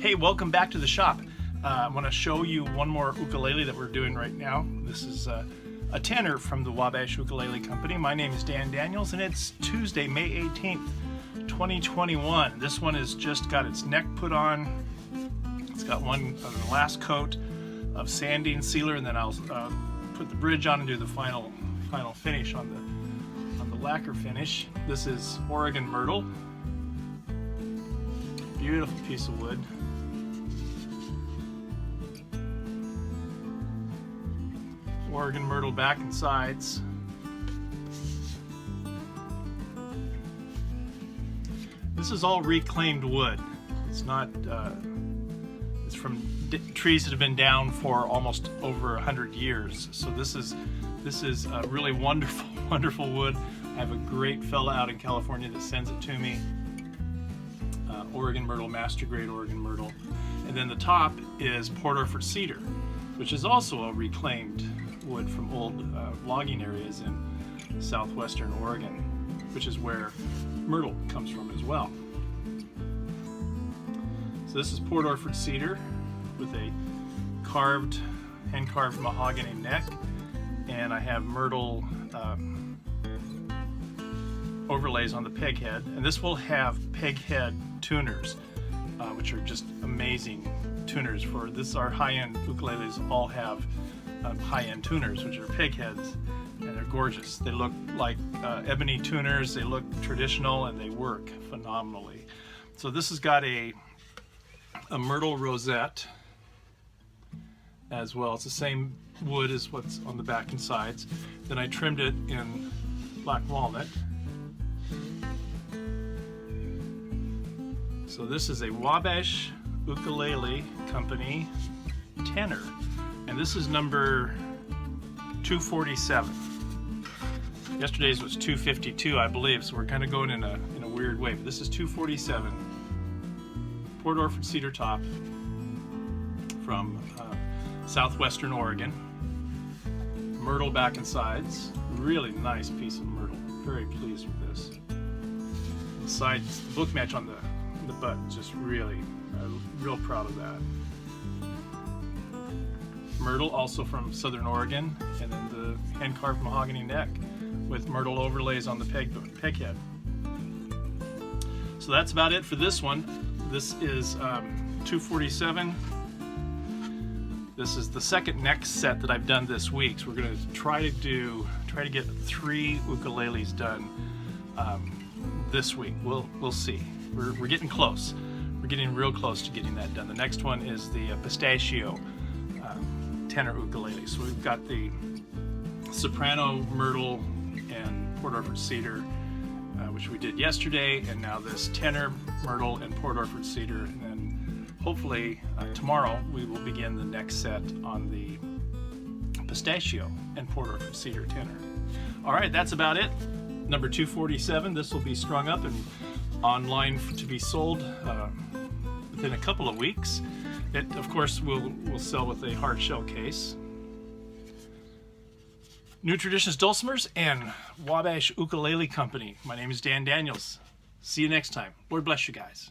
Hey, welcome back to the shop. I want to show you one more ukulele that we're doing right now. This is a tenor from the Wabash Ukulele Company. My name is Dan Daniels, and it's Tuesday, May 18th, 2021. This one has just got its neck put on. It's got the last coat of sanding sealer, and then I'll put the bridge on and do the final finish on the lacquer finish. This is Oregon Myrtle. Beautiful piece of wood. Oregon Myrtle back and sides. This is all reclaimed wood. It's not. It's from trees that have been down for almost over 100 years. So this is a really wonderful wood. I have a great fella out in California that sends it to me. Oregon Myrtle, master grade Oregon Myrtle, and then the top is Porterford Cedar, which is also a reclaimed wood from old logging areas in southwestern Oregon, which is where Myrtle comes from as well. So this is Porterford Cedar with a hand-carved mahogany neck, and I have Myrtle overlays on the Pighead, and this will have Pighead tuners, which are just amazing tuners for this. Our high-end ukuleles all have high-end tuners, which are Pigheads, and they're gorgeous. They look like ebony tuners. They look traditional, and they work phenomenally. So this has got a Myrtle rosette as well. It's the same wood as what's on the back and sides. Then I trimmed it in black walnut. So this is a Wabash Ukulele Company tenor, and this is number 247. Yesterday's was 252, I believe, so we're kind of going in a weird way. But this is 247, Porterford Cedar top from southwestern Oregon. Myrtle back and sides, really nice piece of myrtle. Very pleased with this. The sides, the book match on the butt, just really real proud of that. Myrtle also from southern Oregon, and then the hand-carved mahogany neck with Myrtle overlays on the peghead. So that's about it for this one. This is 247. This is the second neck set that I've done this week. So we're going to try to get 3 ukuleles done this week. We'll see. We're getting close. We're getting real close to getting that done. The next one is the pistachio tenor ukulele. So we've got the soprano, Myrtle, and Porterford Cedar, which we did yesterday, and now this tenor, Myrtle, and Porterford Cedar, and then hopefully tomorrow we will begin the next set on the pistachio and Porterford Cedar tenor. All right, that's about it. Number 247. This will be strung up and online to be sold within a couple of weeks. It, of course, will sell with a hard shell case. New Traditions Dulcimers and Wabash Ukulele Company. My name is Dan Daniels. See you next time. Lord bless you guys.